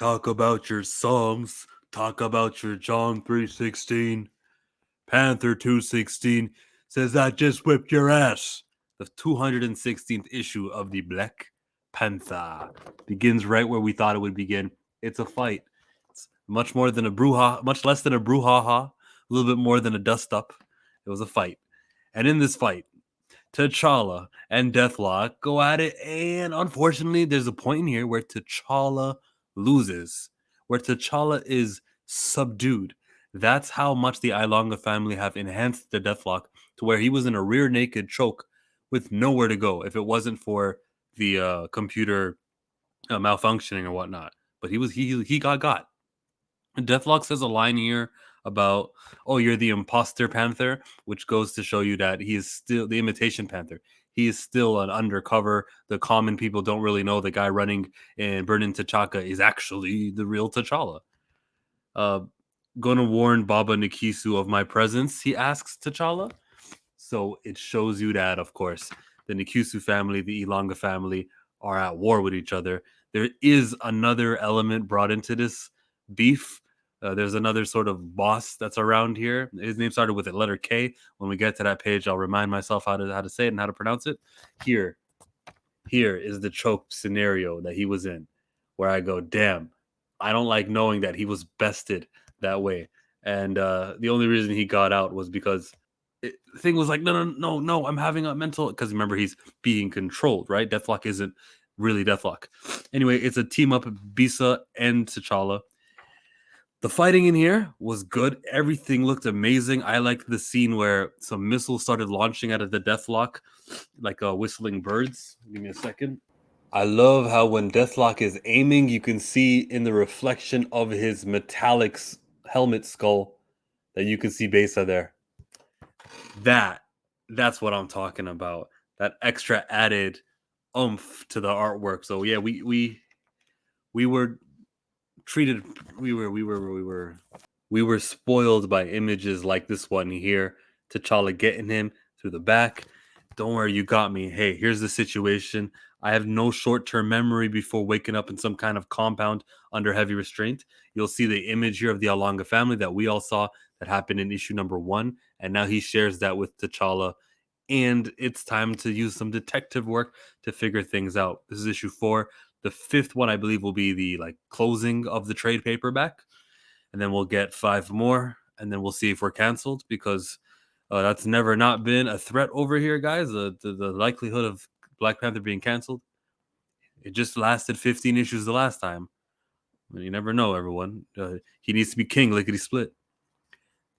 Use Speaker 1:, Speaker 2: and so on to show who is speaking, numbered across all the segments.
Speaker 1: Talk about your Psalms. Talk about your John 3:16. Panther 2:16 says I just whipped your ass. The 216th issue of the Black Panther begins right where we thought it would begin. It's a fight. It's much more than a brouhaha, much less than a brouhaha, a little bit more than a dust up. It was a fight. And in this fight, T'Challa and Deathlock go at it, and unfortunately, there's a point in here where T'Challa loses, where T'Challa is subdued. That's how much the Ilonga family have enhanced the Deathlock to where he was in a rear naked choke with nowhere to go if it wasn't for the computer malfunctioning or whatnot. But he got. Deathlock says a line here about, "Oh, you're the imposter Panther," which goes to show you that he is still the imitation Panther. He is still an undercover. The common people don't really know the guy running and burning T'Chaka is actually the real T'Challa. Uh, Gonna warn Baba Nikisu of my presence, he asks T'Challa. So it shows you that, of course, the Nikisu family, the Ilonga family are at war with each other. There is another element brought into this beef. There's another sort of boss that's around here. His name started with a letter K. When we get to that page, I'll remind myself how to say it and how to pronounce it. Here is the choke scenario that he was in, where I go, damn, I don't like knowing that he was bested that way. And the only reason he got out was because the thing was like, no, I'm having a mental, because remember, he's being controlled, right? Deathlock isn't really Deathlock. Anyway, it's a team up, Bisa and T'Challa. The fighting in here was good. Everything looked amazing. I liked the scene where some missiles started launching out of the Deathlock, like whistling birds. Give me a second. I love how when Deathlock is aiming, you can see in the reflection of his metallic helmet skull that you can see Besa there. That's what I'm talking about. That extra added oomph to the artwork. So yeah, we were treated we were spoiled by images like this one here. T'Challa getting him through the back. Don't worry, you got me. Hey, here's the situation. I have no short-term memory before waking up in some kind of compound under heavy restraint. You'll see the image here of the Alanga family that we all saw that happened in issue number 1, and now he shares that with T'Challa. And it's time to use some detective work to figure things out. This is issue 4. The 5th one, I believe, will be the closing of the trade paperback, and then we'll get 5 more, and then we'll see if we're canceled, because that's never not been a threat over here, guys. The likelihood of Black Panther being canceled, it just lasted 15 issues the last time. You never know, everyone. He needs to be king, lickety split.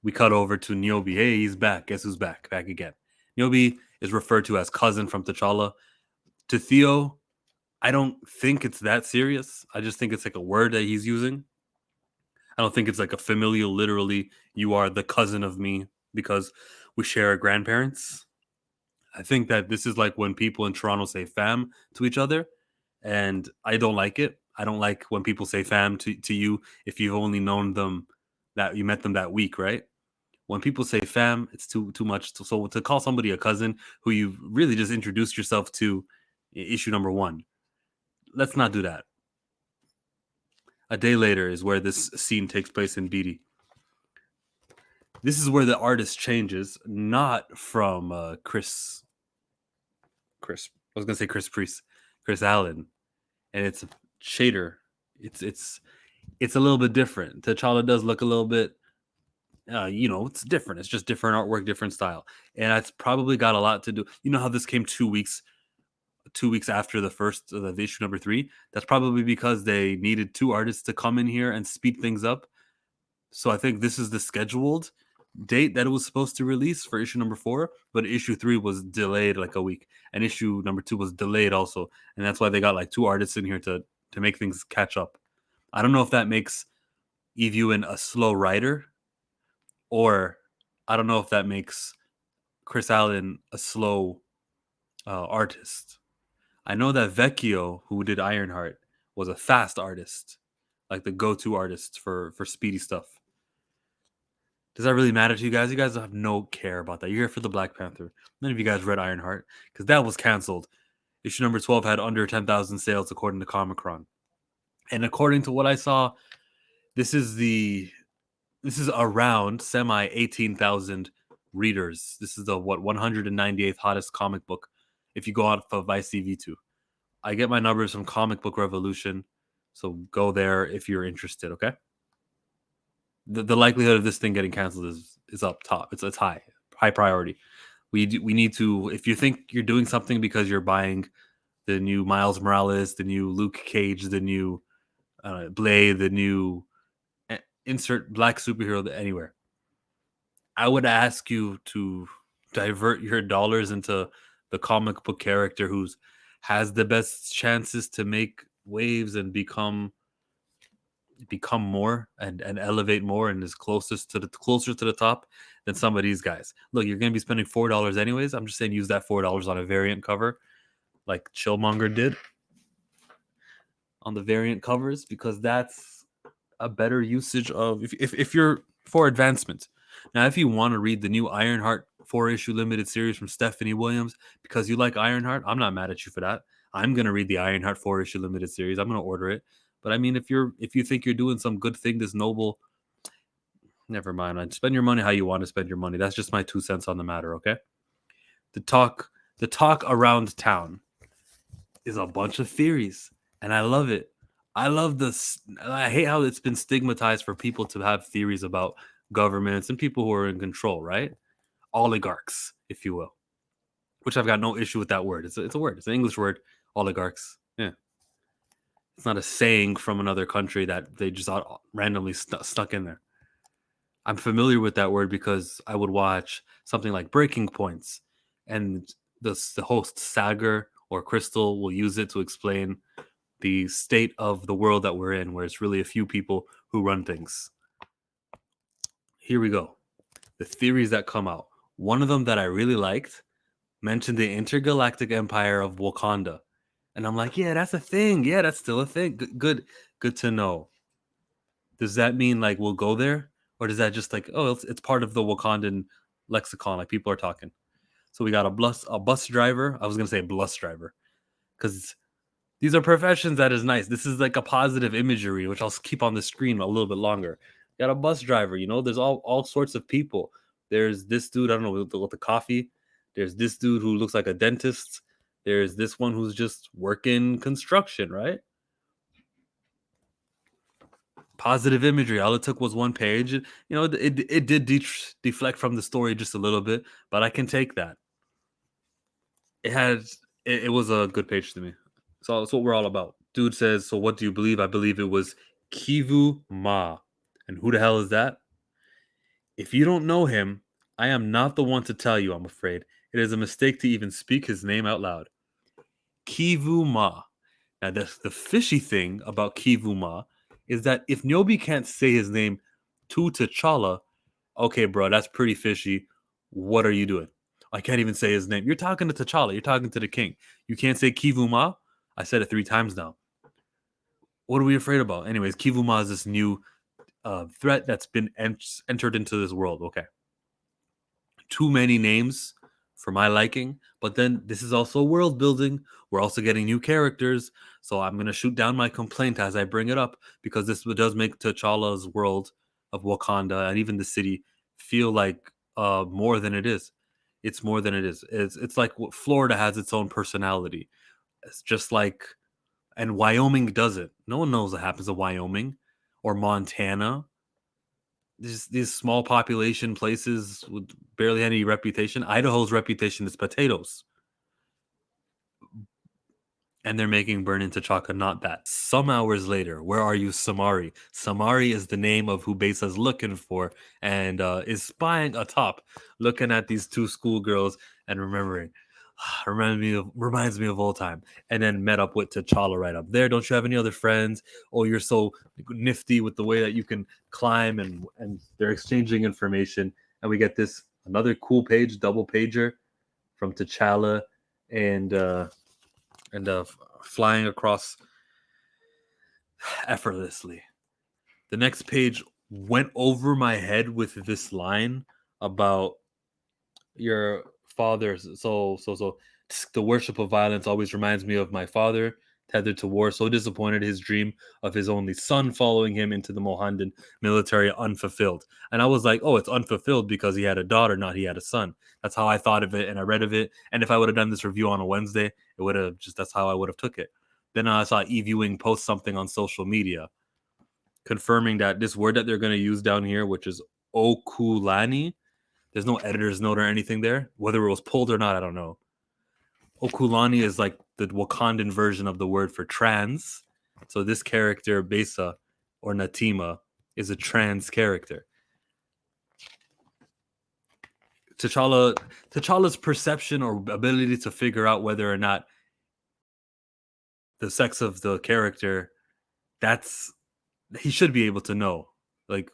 Speaker 1: We cut over to Niobe. Hey, he's back. Guess who's back? Back again. Niobe is referred to as cousin from T'Challa. To Theo, I don't think it's that serious. I just think it's like a word that he's using. I don't think it's like a familial, literally, you are the cousin of me because we share our grandparents. I think that this is like when people in Toronto say fam to each other, and I don't like it. I don't like when people say fam to you if you've only known them, that you met them that week, right? When people say fam, it's too much. So to call somebody a cousin who you really just introduced yourself to issue number 1, let's not do that. A day later is where this scene takes place in Beatty. This is where the artist changes, not from Chris. I was gonna say Chris Priest, Chris Allen, and it's shader. It's a little bit different. T'Challa does look a little bit, it's different. It's just different artwork, different style, and it's probably got a lot to do. You know how this came 2 weeks after the first the issue number 3. That's probably because they needed 2 artists to come in here and speed things up. So I think this is the scheduled date that it was supposed to release for issue number 4, but issue 3 was delayed like a week, and issue number 2 was delayed also, and that's why they got like 2 artists in here to make things catch up. I don't know if that makes Ewing a slow writer, or I don't know if that makes Chris Allen a slow artist. I know that Vecchio, who did Ironheart, was a fast artist, like the go-to artist for speedy stuff. Does that really matter to you guys? You guys have no care about that. You're here for the Black Panther. None of you guys read Ironheart because that was canceled. Issue number 12 had under 10,000 sales according to Comicron. And according to what I saw, this is around semi 18,000 readers. This is the 198th hottest comic book if you go out of ICV2. I get my numbers from Comic Book Revolution, so go there if you're interested, okay? The likelihood of this thing getting canceled is up top. It's high priority. We need to, if you think you're doing something because you're buying the new Miles Morales, the new Luke Cage, the new Blade, the new insert black superhero anywhere, I would ask you to divert your dollars into the comic book character who's has the best chances to make waves and become more and elevate more and is closer to the top than some of these guys. Look, you're gonna be spending $4 anyways. I'm just saying use that $4 on a variant cover, like Chillmonger did on the variant covers, because that's a better usage of if you're for advancement. Now, if you want to read the new Ironheart 4-issue limited series from Stephanie Williams because you like Ironheart, I'm not mad at you for that. I'm gonna read the Ironheart 4-issue limited series. I'm gonna order it. But I mean, if you think you're doing some good thing, this noble, never mind. I spend your money how you want to spend your money. That's just my 2 cents on the matter. Okay. The talk around town is a bunch of theories, and I love it. I love this. I hate how it's been stigmatized for people to have theories about governments and people who are in control, right? Oligarchs, if you will. Which I've got no issue with that word. It's a word. It's an English word. Oligarchs. Yeah. It's not a saying from another country that they just randomly stuck in there. I'm familiar with that word because I would watch something like Breaking Points, and the host Sagar or Crystal will use it to explain the state of the world that we're in, where it's really a few people who run things. Here we go. The theories that come out. One of them that I really liked mentioned the intergalactic empire of Wakanda. And I'm like, yeah, that's a thing. Yeah, that's still a thing. Good to know. Does that mean like we'll go there? Or does that just like, oh, it's part of the Wakandan lexicon, like people are talking? So we got a bus driver. I was gonna say bus driver, because these are professions that is nice. This is like a positive imagery, which I'll keep on the screen a little bit longer. You got a bus driver, there's all sorts of people. There's this dude, I don't know, with the coffee. There's this dude who looks like a dentist. There's this one who's just working construction, right? Positive imagery. All it took was one page. It did deflect from the story just a little bit, but I can take that. It was a good page to me. So that's what we're all about. Dude says, so what do you believe? I believe it was Kivu Ma. And who the hell is that? If you don't know him, I am not the one to tell you, I'm afraid. It is a mistake to even speak his name out loud. Kivu Ma. Now, the fishy thing about Kivu Ma is that if Nyobi can't say his name to T'Challa, okay, bro, that's pretty fishy. What are you doing? I can't even say his name. You're talking to T'Challa. You're talking to the king. You can't say Kivu Ma? I said it 3 times now. What are we afraid about? Anyways, Kivu Ma is this new threat that's been entered into this world. Okay. Too many names for my liking, but then this is also world building. We're also getting new characters, so I'm gonna shoot down my complaint as I bring it up, because this does make T'Challa's world of Wakanda and even the city feel like more than it is. It's more than it is. It's like Florida has its own personality. It's just like, and Wyoming doesn't. No one knows what happens to Wyoming or Montana. These small population places with barely any reputation. Idaho's reputation is potatoes. And they're making Burn Into Chaka not that. Some hours later, where are you, Samari? Samari is the name of who Besa's looking for, and is spying atop, looking at these 2 schoolgirls and remembering. Reminds me of old time. And then met up with T'Challa right up there. Don't you have any other friends? Oh, you're so nifty with the way that you can climb, and they're exchanging information. And we get this another cool page, double pager from T'Challa and flying across effortlessly. The next page went over my head with this line about your father. So the worship of violence always reminds me of my father. tethered to war, so disappointed his dream of his only son following him into the Mohandan military unfulfilled. And I was like, oh, it's unfulfilled because he had a daughter, not he had a son. That's how I thought of it, and I read of it. And if I would have done this review on a Wednesday, it would have just that's how I would have took it. Then I saw Ewing post something on social media confirming that this word that they're going to use down here, which is Okulani, there's no editor's note or anything there. Whether it was pulled or not, I don't know. Okulani is like the Wakandan version of the word for trans. So this character, Besa or Natima, is a trans character. T'Challa's perception or ability to figure out whether or not the sex of the character, he should be able to know, like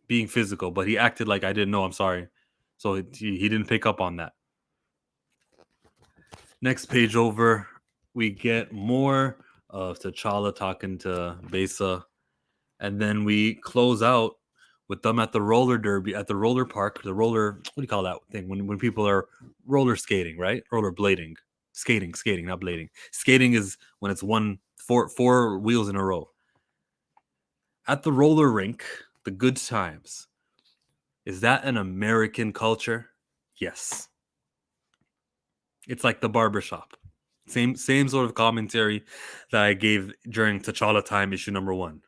Speaker 1: being physical, but he acted like I didn't know. I'm sorry. So he didn't pick up on that. Next page over, we get more of T'Challa talking to Besa, and then we close out with them at the roller derby, at the roller park, the roller, what do you call that thing? When people are roller skating, right? Roller blading. Skating, not blading. Skating is when it's four wheels in a row. At the roller rink, the good times. Is that an American culture? Yes. It's like the barbershop. Same sort of commentary that I gave during T'Challa Time issue number 1.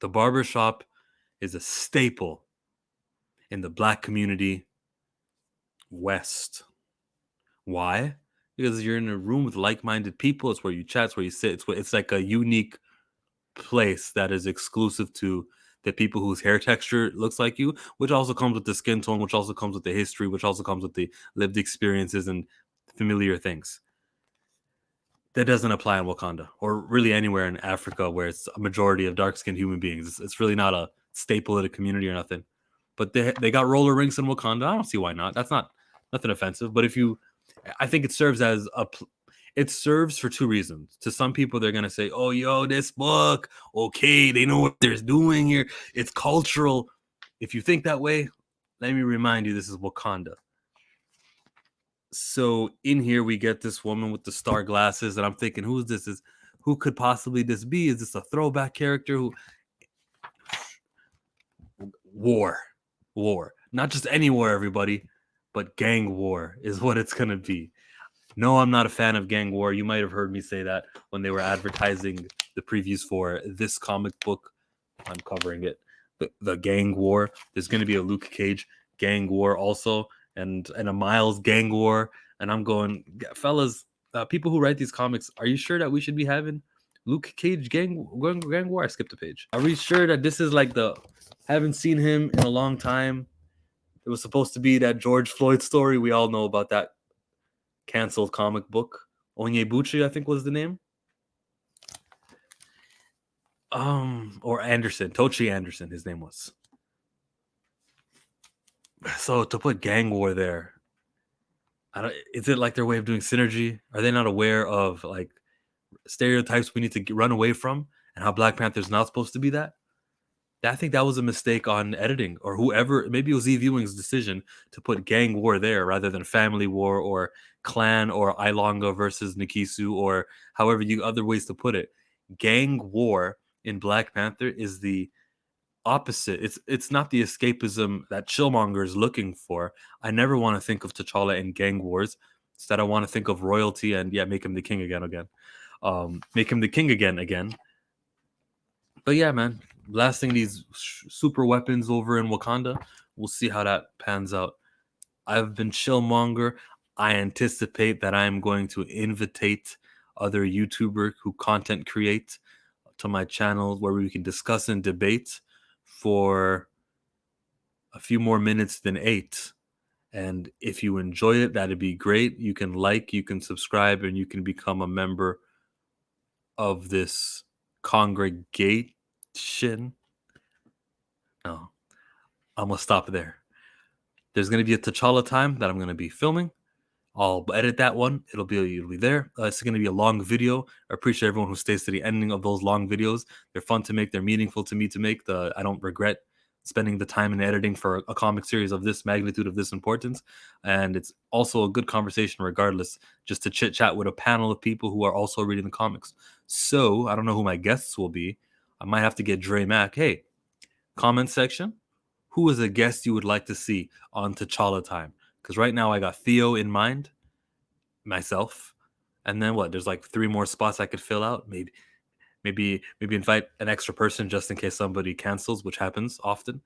Speaker 1: The barbershop is a staple in the Black community West. Why? Because you're in a room with like-minded people. It's where you chat. It's where you sit. It's like a unique place that is exclusive to the people whose hair texture looks like you, which also comes with the skin tone, which also comes with the history, which also comes with the lived experiences and familiar things. That doesn't apply in Wakanda or really anywhere in Africa where it's a majority of dark-skinned human beings. It's really not a staple of the community or nothing. But they got roller rinks in Wakanda. I don't see why not. That's not nothing offensive. But I think it serves as it serves for 2 reasons. To some people, they're going to say, oh, yo, this book, okay, they know what they're doing here. It's cultural. If you think that way, let me remind you, this is Wakanda. So in here, we get this woman with the star glasses, and I'm thinking, who's this? Who could possibly this be? Is this a throwback character? War. Not just any war, everybody, but gang war is what it's going to be. No, I'm not a fan of gang war. You might have heard me say that when they were advertising the previews for this comic book. I'm covering it. The gang war. There's going to be a Luke Cage gang war also, and a Miles gang war. And I'm going, fellas, people who write these comics, are you sure that we should be having Luke Cage gang war? I skipped a page. Are we sure that this is like haven't seen him in a long time? It was supposed to be that George Floyd story. We all know about that canceled comic book. Onyebuchi, I think was the name. Or Anderson, Tochi Anderson, his name was. So to put gang war there, is it like their way of doing synergy? Are they not aware of like stereotypes we need to run away from, and how Black Panther's not supposed to be that? I think that was a mistake on editing, or whoever. Maybe it was Eve Ewing's decision to put gang war there rather than family war or clan or Ilonga versus Nikisu or however other ways to put it. Gang war in Black Panther is the opposite. It's not the escapism that Chillmonger is looking for. I never want to think of T'Challa in gang wars. Instead, I want to think of royalty and make him the king again. Make him the king again. But yeah, man, blasting these super weapons over in Wakanda. We'll see how that pans out. I've been Chillmonger. I anticipate that I am going to invitate other YouTubers who content create to my channel where we can discuss and debate for a few more minutes than 8. And if you enjoy it, that'd be great. You can like, you can subscribe, and you can become a member of this congregation. No, I'm going to stop there. There's going to be a T'Challa time that I'm going to be filming. I'll edit that one. It'll be there. It's going to be a long video. I appreciate everyone who stays to the ending of those long videos. They're fun to make. They're meaningful to me to make. I don't regret spending the time in editing for a comic series of this magnitude, of this importance. And it's also a good conversation regardless, just to chit chat with a panel of people who are also reading the comics. So I don't know who my guests will be. I might have to get Dre Mack. Hey, comment section, who is a guest you would like to see on T'Challa Time? Because right now I got Theo in mind, myself, and then what? There's like 3 more spots I could fill out. Maybe invite an extra person just in case somebody cancels, which happens often.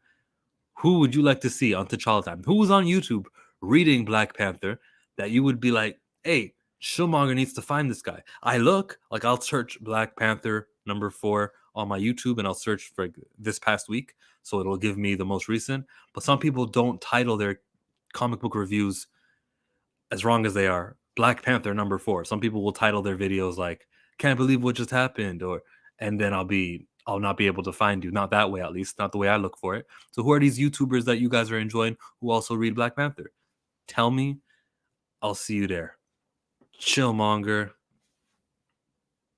Speaker 1: Who would you like to see on T'Challa Time? Who was on YouTube reading Black Panther that you would be like, hey, Schillmonger needs to find this guy? I'll search Black Panther #4 on my YouTube and I'll search for this past week. So it'll give me the most recent. But some people don't title their comic book reviews as wrong as they are. Black Panther #4. Some people will title their videos like, can't believe what just happened, and then I'll not be able to find you. Not that way, at least, not the way I look for it. So who are these YouTubers that you guys are enjoying who also read Black Panther? Tell me, I'll see you there. Chillmonger,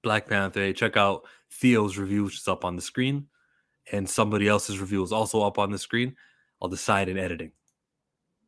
Speaker 1: Black Panther. Hey, check out Theo's review, which is up on the screen, and somebody else's review is also up on the screen. I'll decide in editing.